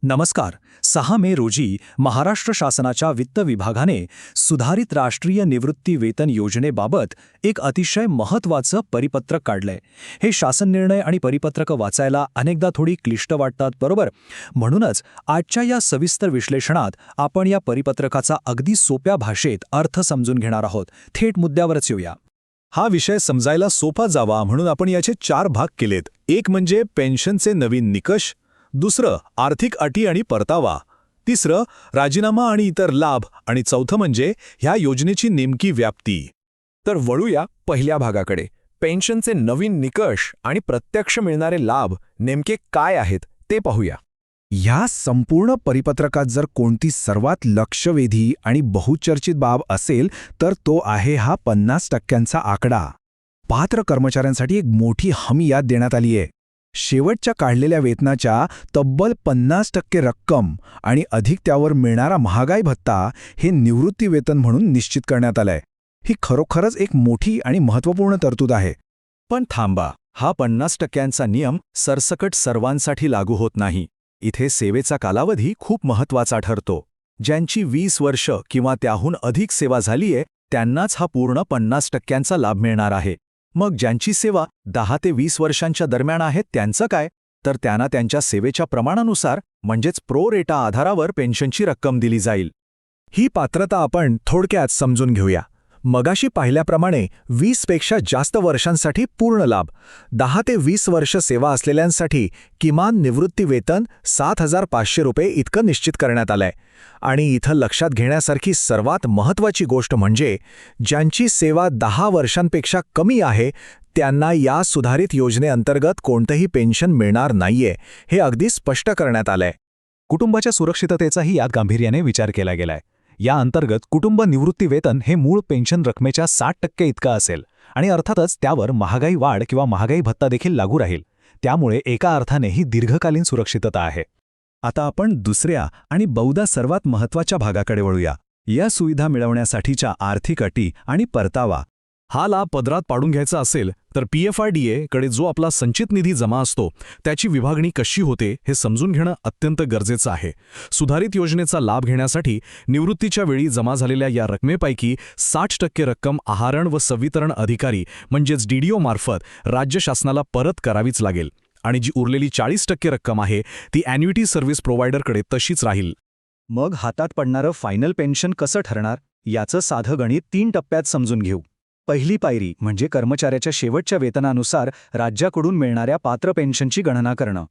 नमस्कार. 6 मे रोजी महाराष्ट्र शासनाच्या वित्त विभागाने सुधारित राष्ट्रीय निवृत्ती वेतन योजनेबाबत एक अतिशय महत्त्वाचं परिपत्रक काढलंय. हे शासन निर्णय आणि परिपत्रकं वाचायला अनेकदा थोडी क्लिष्ट वाटतात, बरोबर? म्हणूनच आजच्या या सविस्तर विश्लेषणात आपण या परिपत्रकाचा अगदी सोप्या भाषेत अर्थ समजून घेणार आहोत. थेट मुद्द्यावरच येऊया. हा विषय समजायला सोपा जावा म्हणून आपण याचे 4 भाग केलेत. एक म्हणजे पेन्शनचे नवीन निकष, दुसरं आर्थिक अटी आणि परतावा, तिसरं राजीनामा आणि इतर लाभ, आणि चौथं म्हणजे ह्या योजनेची नेमकी व्याप्ती. तर वळूया पहिल्या भागाकडे. पेन्शनचे नवीन निकष आणि प्रत्यक्ष मिळणारे लाभ नेमके काय आहेत ते पाहूया. ह्या संपूर्ण परिपत्रकात जर कोणती सर्वात लक्षवेधी आणि बहुचर्चित बाब असेल तर तो आहे हा 50% आकडा. पात्र कर्मचाऱ्यांसाठी एक मोठी हमी यात देण्यात आली आहे. शेवटच्या काढलेल्या वेतनाच्या तब्बल 50% रक्कम आणि अधिक त्यावर मिळणारा महागाई भत्ता हे निवृत्ती वेतन म्हणून निश्चित करण्यात आलंय. ही खरोखरच एक मोठी आणि महत्त्वपूर्ण तरतूद आहे. पण थांबा, हा 50%चा नियम सरसकट सर्वांसाठी लागू होत नाही. इथे सेवेचा कालावधी खूप महत्त्वाचा ठरतो. ज्यांची 20 वर्ष किंवा त्याहून अधिक सेवा झालीये त्यांनाच हा पूर्ण 50%चा लाभ मिळणार आहे. मग ज्यांची सेवा 10 ते 20 वर्षांच्या दरम्यान आहे त्यांचं काय? तर त्यांना त्यांच्या सेवेच्या प्रमाणानुसार म्हणजेच प्रो रेटा आधारावर पेन्शनची रक्कम दिली जाईल. ही पात्रता आपण थोडक्यात समजून घेऊया. मगाशी पाहिल्याप्रमाणे 20 पेक्षा जास्त वर्षांसाठी पूर्ण लाभ, 10 ते 20 वर्ष सेवा असलेल्यांसाठी किमान निवृत्ती वेतन 7,500 रुपये इतकं निश्चित करण्यात आलंय. आणि इथं लक्षात घेण्यासारखी सर्वात महत्त्वाची गोष्ट म्हणजे ज्यांची सेवा 10 वर्षांपेक्षा कमी आहे त्यांना या सुधारित योजनेअंतर्गत कोणतंही पेन्शन मिळणार नाहीये, हे अगदी स्पष्ट करण्यात आलंय. कुटुंबाच्या सुरक्षिततेचाही यात गांभीर्याने विचार केला गेलाय. या अंतर्गत कुटुंब निवृत्ती वेतन हे मूळ पेन्शन रकमेच्या 60% इतकं असेल आणि अर्थातच त्यावर महागाई वाढ किंवा महागाई भत्ता देखील लागू राहील. त्यामुळे एका अर्थाने ही दीर्घकालीन सुरक्षितता आहे. आता आपण दुसऱ्या आणि बहुधा सर्वात महत्त्वाच्या भागाकडे वळूया. या सुविधा मिळवण्यासाठीच्या आर्थिक अटी आणि परतावा. हा लाभ पदरात पाडून घ्यायचा असेल तर PFRDA कडे जो आपला संचित निधी जमा असतो त्याची विभागणी कशी होते हे समजून घेणं अत्यंत गरजेचं आहे. सुधारित योजनेचा लाभ घेण्यासाठी निवृत्तीच्या वेळी जमा झालेल्या या रकमेपैकी 60% रक्कम आहारण व संवितरण अधिकारी म्हणजेच DDO मार्फत राज्य शासनाला परत करावीच लागेल आणि जी उरलेली 40% रक्कम आहे ती ॲन्युइटी सर्व्हिस प्रोव्हायडरकडे तशीच राहील. मग हातात पडणारं फायनल पेन्शन कसं ठरणार याचं साधं गणित 3 टप्प्यात समजून घेऊ. पहिली पायरी म्हणजे कर्मचाऱ्याच्या शेवटच्या वेतनानुसार राज्याकडून मिळणाऱ्या पात्र पेन्शनची गणना करणं.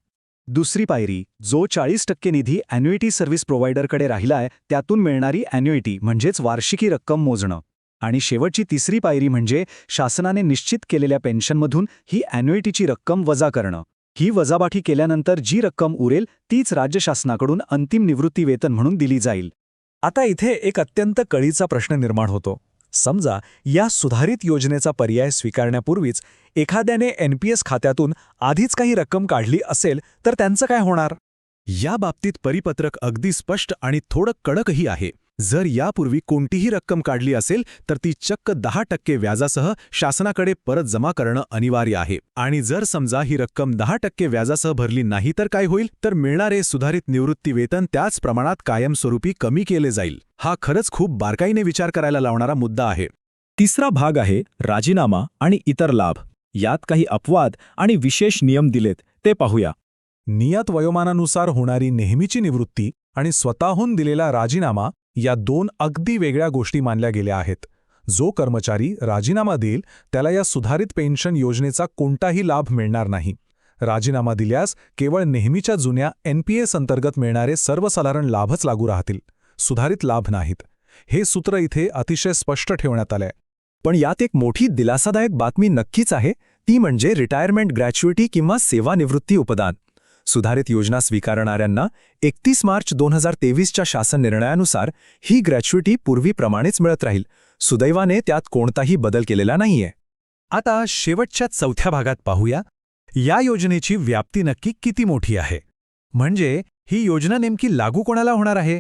दुसरी पायरी, जो 40% निधी ॲन्युइटी सर्व्हिस प्रोव्हायडरकडे राहिलाय त्यातून मिळणारी ॲन्युइटी म्हणजेच वार्षिकी रक्कम मोजणं. आणि शेवटची तिसरी पायरी म्हणजे शासनाने निश्चित केलेल्या पेन्शनमधून ही ॲन्युइटीची रक्कम वजा करणं. ही वजाबाकी केल्यानंतर जी रक्कम उरेल तीच राज्य शासनाकडून अंतिम निवृत्ती वेतन म्हणून दिली जाईल. आता इथे एक अत्यंत कळीचा प्रश्न निर्माण होतो. समजा या सुधारित योजनेचा पर्याय स्वीकारण्यापूर्वीच एखाद्याने NPS खात्यातून आधीच काही रक्कम काढली असेल तर त्यांचं काय होणार? या बाबतीत परिपत्रक अगदी स्पष्ट आणि थोडं कडकही आहे. जर यापूर्वी कोणतीही रक्कम काढली असेल तर ती चक्क 10% व्याजासह शासनाकडे परत जमा करणं अनिवार्य आहे. आणि जर समजा ही रक्कम 10% व्याजासह भरली नाही तर काय होईल? तर मिळणारे सुधारित निवृत्ती वेतन त्याच प्रमाणात कायमस्वरूपी कमी केले जाईल. हा खरंच खूप बारकाईने विचार करायला लावणारा मुद्दा आहे. तिसरा भाग आहे राजीनामा आणि इतर लाभ. यात काही अपवाद आणि विशेष नियम दिलेत ते पाहूया. नियत वयोमानानुसार होणारी नेहमीची निवृत्ती आणि स्वतःहून दिलेला राजीनामा या 2 अगदी वेगळ्या गोष्टी मानल्या गेल्या आहेत. जो कर्मचारी राजीनामा देईल त्याला या सुधारित पेन्शन योजनेचा कोणताही लाभ मिळणार नाही. राजीनामा दिल्यास केवळ नेहमीच्या जुन्या NPS अंतर्गत मिळणारे सर्वसाधारण लाभच लागू राहतील, सुधारित लाभ नाहीत. हे सूत्र इथे अतिशय स्पष्ट ठेवण्यात आलंय. पण यात एक मोठी दिलासादायक बातमी नक्कीच आहे, ती म्हणजे रिटायरमेंट ग्रॅच्युइटी किंवा सेवानिवृत्ती उपदान. सुधारित योजना स्वीकारणाऱ्यांना 31 मार्च 2023च्या शासन निर्णयानुसार ही ग्रॅच्युइटी पूर्वीप्रमाणेच मिळत राहील. सुदैवाने त्यात कोणताही बदल केलेला नाहीये. आता शेवटच्या चौथ्या भागात पाहूया या योजनेची व्याप्ती नक्की किती मोठी आहे. म्हणजे ही योजना नेमकी लागू कोणाला होणार आहे?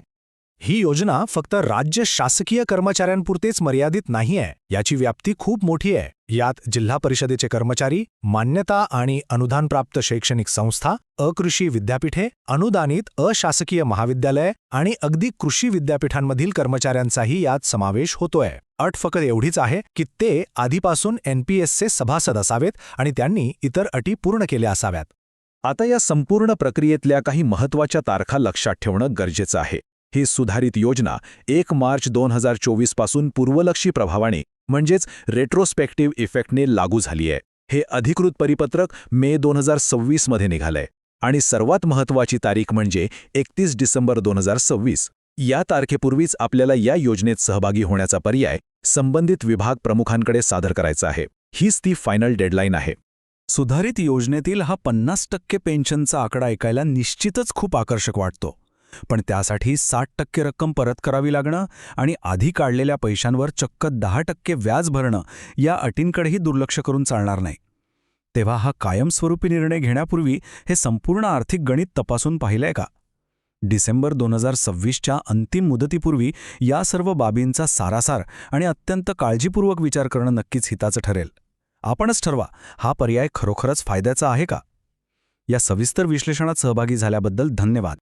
ही योजना फक्त राज्य शासकीय कर्मचाऱ्यांपुरतेच मर्यादित नाहीये. याची व्याप्ती खूप मोठी आहे. यात जिल्हा परिषदेचे कर्मचारी, मान्यता आणि अनुदानप्राप्त शैक्षणिक संस्था, अकृषी विद्यापीठे, अनुदानित अशासकीय महाविद्यालय आणि अगदी कृषी विद्यापीठांमधील कर्मचाऱ्यांचाही यात समावेश होतोय. अट फक्त एवढीच आहे की ते आधीपासून NPSचे सभासद असावेत आणि त्यांनी इतर अटी पूर्ण केल्या असाव्यात. आता या संपूर्ण प्रक्रियेतल्या काही महत्त्वाच्या तारखा लक्षात ठेवणं गरजेचं आहे. ही सुधारित योजना 1 मार्च 2024 पासून पूर्वलक्षी प्रभावाने म्हणजेच रेट्रोस्पेक्टिव्ह इफेक्टने लागू झाली आहे. हे अधिकृत परिपत्रक मे 2026 मध्ये निघालंय आणि सर्वात महत्त्वाची तारीख म्हणजे 31 डिसेंबर 2026. या तारखेपूर्वीच आपल्याला या योजनेत सहभागी होण्याचा पर्याय संबंधित विभाग प्रमुखांकडे सादर करायचा आहे. हीच ती फायनल डेडलाईन आहे. सुधारित योजनेतील हा 50% पेन्शनचा आकडा ऐकायला निश्चितच खूप आकर्षक वाटतो. पण त्यासाठी 60% रक्कम परत करावी लागणं आणि आधी काढलेल्या पैशांवर चक्क 10% व्याज भरणं या अटींकडेही दुर्लक्ष करून चालणार नाही. तेव्हा हा कायमस्वरूपी निर्णय घेण्यापूर्वी हे संपूर्ण आर्थिक गणित तपासून पाहिलंय का? डिसेंबर 2026च्या अंतिम मुदतीपूर्वी या सर्व बाबींचा सारासार आणि अत्यंत काळजीपूर्वक विचार करणं नक्कीच हिताचं ठरेल. आपणच ठरवा, हा पर्याय खरोखरच फायद्याचा आहे का? या सविस्तर विश्लेषणात सहभागी झाल्याबद्दल धन्यवाद.